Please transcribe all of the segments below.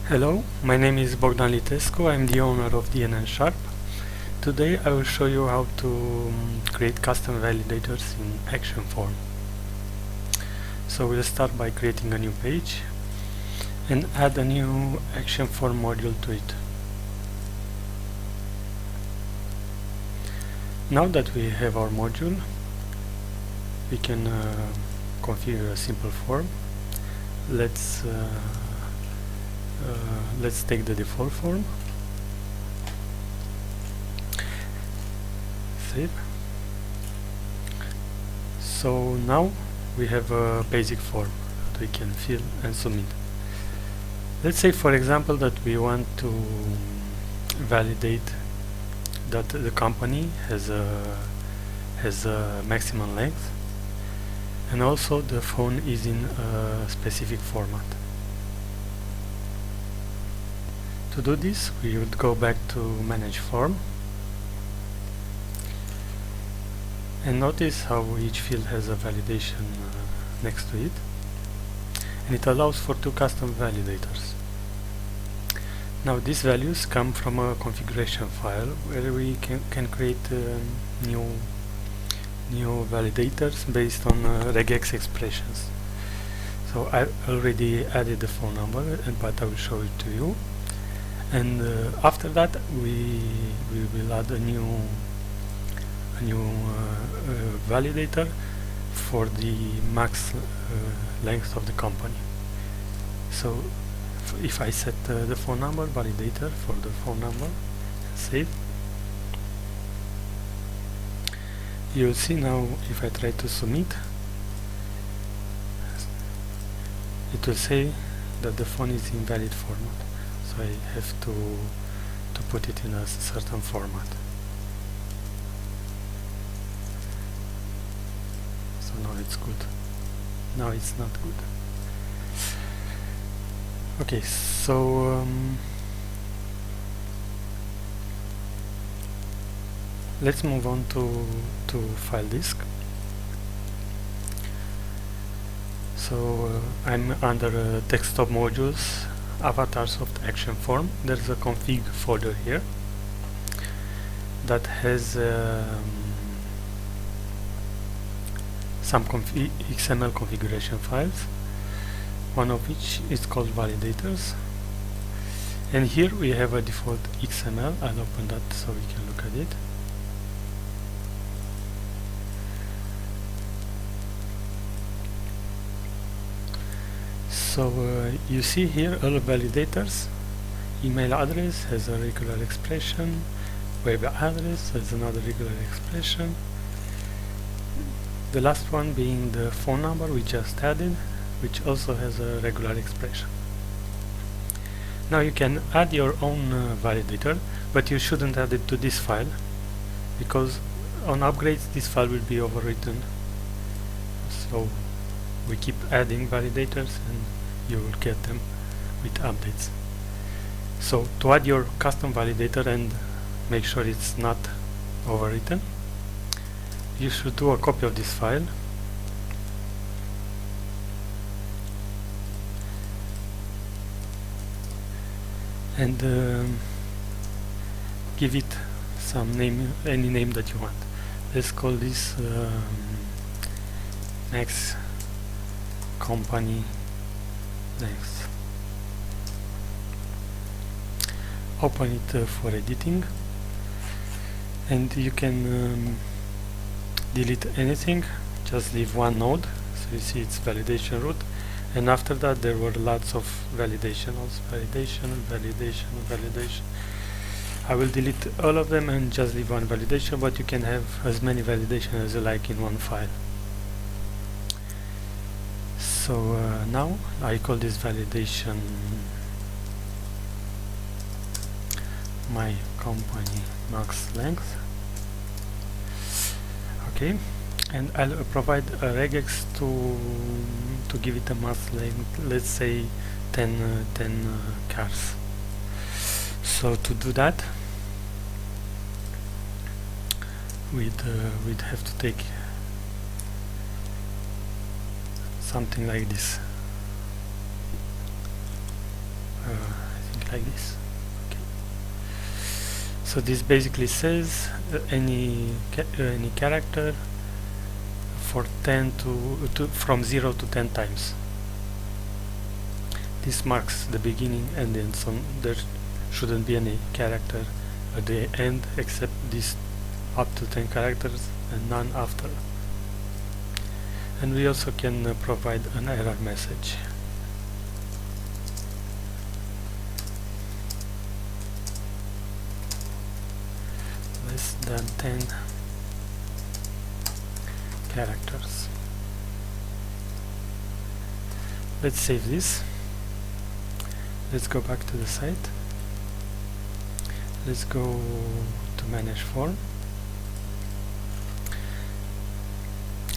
Hello, my name is Bogdan Litescu. I'm the owner of DNN Sharp. Today I will show you how to create custom validators in action form. So we'll start by creating a new page and add a new action form module to it. Now that we have our module, we can configure a simple form. Let's take the default form, save. So now we have a basic form that we can fill and submit. Let's say, for example, that we want to validate that the company has a maximum length, and also the phone is in a specific format. To do this, we would go back to manage form and notice how each field has a validation next to it, and it allows for 2 custom validators. Now these values come from a configuration file where we can create new validators based on regex expressions. So I already added the phone number, but I will show it to you. And after that we will add a new validator for the max length of the company. So if I set the phone number validator for the phone number and save, you'll see now if I try to submit, it will say that the phone is in valid format. So I have to put it in a certain format. So now it's good. Now it's not good. Okay, so let's move on to file disk. So I'm under desktop modules, avatars of the action form. There's a config folder here that has some XML configuration files, one of which is called Validators, and here we have a default XML. I'll open that so we can look at it. So you see here all validators. Email address has a regular expression, web address has another regular expression, the last one being the phone number we just added, which also has a regular expression. Now you can add your own validator, but you shouldn't add it to this file, because on upgrades this file will be overwritten. So we keep adding validators and you will get them with updates. So to add your custom validator and make sure it's not overwritten, you should do a copy of this file and give it some name, any name that you want. Let's call this max company length. Open it for editing, and you can delete anything, just leave one node. So you see it's validation root, and after that there were lots of validation nodes, validation. I will delete all of them and just leave one validation, but you can have as many validation as you like in one file. So now I call this validation my company max length. Okay, and I'll provide a regex to give it a max length, let's say 10 cars. So to do that, we'd have to take something like this. like this. Okay. So this basically says any character for 10 to from 0 to 10 times. This marks the beginning and end, so there shouldn't be any character at the end except this up to 10 characters and none after. And we also can provide an error message. Less than 10 characters. Let's save this. Let's go back to the site. Let's go to manage form.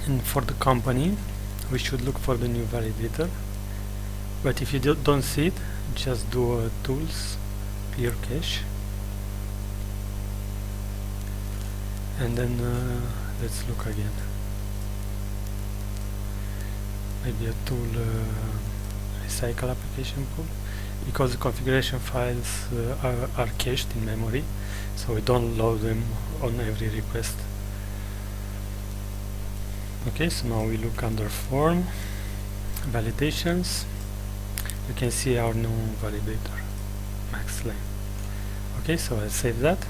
And for the company, we should look for the new validator. But if you don't see it, just do tools, clear cache. And then let's look again. Maybe a tool, recycle application pool. Because the configuration files are cached in memory, so we don't load them on every request. Okay, so now we look under form, validations. You can see our new validator, max length. Okay, so I'll save that.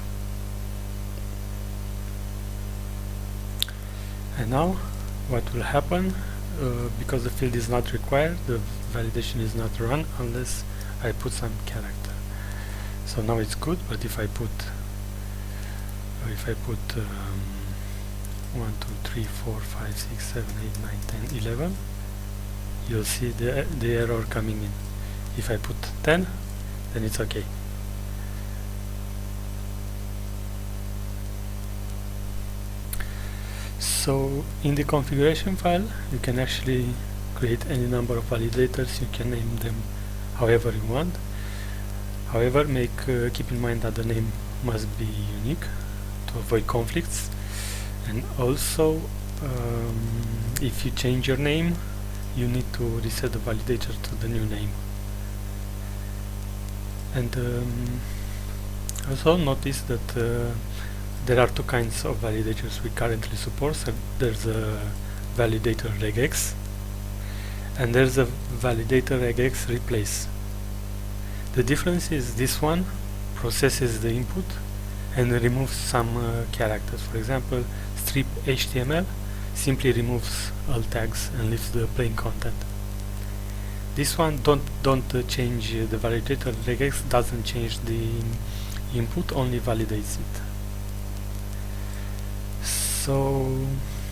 And now what will happen, because the field is not required, the validation is not run unless I put some character. So now it's good, but if I put 1, 2, 3, 4, 5, 6, 7, 8, 9, 10, 11, you'll see the error coming in. If I put 10, then it's okay. So in the configuration file, you can actually create any number of validators. You can name them however you want. However, keep in mind that the name must be unique to avoid conflicts. And also, if you change your name, you need to reset the validator to the new name. And also notice that there are two kinds of validators we currently support. So there's a validator regex, and there's a validator regex replace. The difference is this one processes the input and removes some characters. For example, strip HTML simply removes all tags and leaves the plain content. This one don't change the validator regex, doesn't change the input, only validates it. So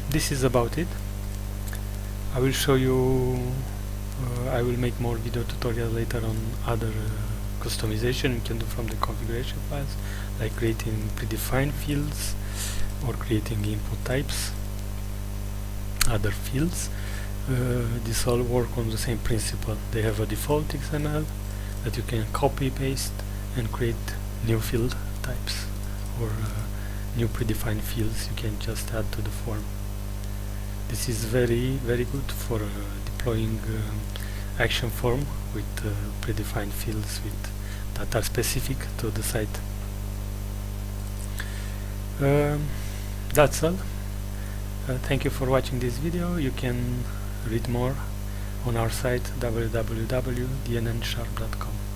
this is about it. I will show you, I will make more video tutorials later on other customization you can do from the configuration files, like creating predefined fields or creating input types, other fields. This all work on the same principle. They have a default XML that you can copy, paste and create new field types or new predefined fields you can just add to the form. This is very good for deploying action form with predefined fields that are specific to the site. That's all. Thank you for watching this video. You can read more on our site www.dnnsharp.com.